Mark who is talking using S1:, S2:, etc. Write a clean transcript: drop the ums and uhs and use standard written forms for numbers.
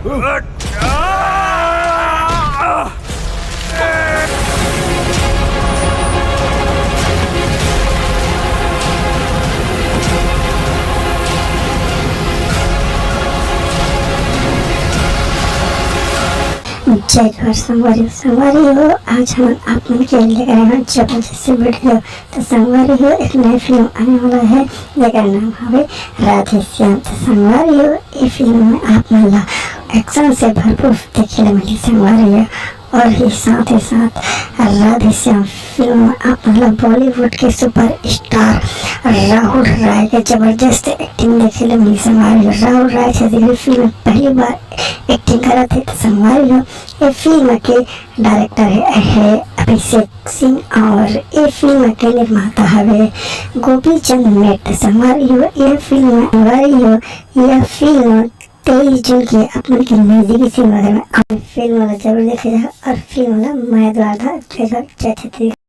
S1: जय जोहार संगवारी हो। आज हम आप लोगों के लिए लेकर आए हैं जबरदस्त वीडियो। तो संगवारी हो, एक नई फिल्म आने वाला है जिसका नाम है राधे श्याम। तो संगवारी हो, ये फिल्म में आप मला एक्शन से भरपूर देखने मिली संगवारी हो। और ही साथ राधे श्याम फिल्म में आप मतलब बॉलीवुड के सुपर स्टार राहुल राय के जबरदस्त एक्टिंग देखने मिली संगवारी हो। राहुल राय से फिल्म में पहली बार एक्टिंग करा थे। तो संगवारी हो, ये फिल्म के डायरेक्टर है अभिषेक सिंह और ये फिल्म के निर्माता है गोपी चंद मेट। संगवारी हो, ये फिल्म 23 जून की अपन की नजदीकी फिल्म में फिल्म जरूर देखा जाए और फिल्म मैं द्वारा जय छत्तीसगढ़।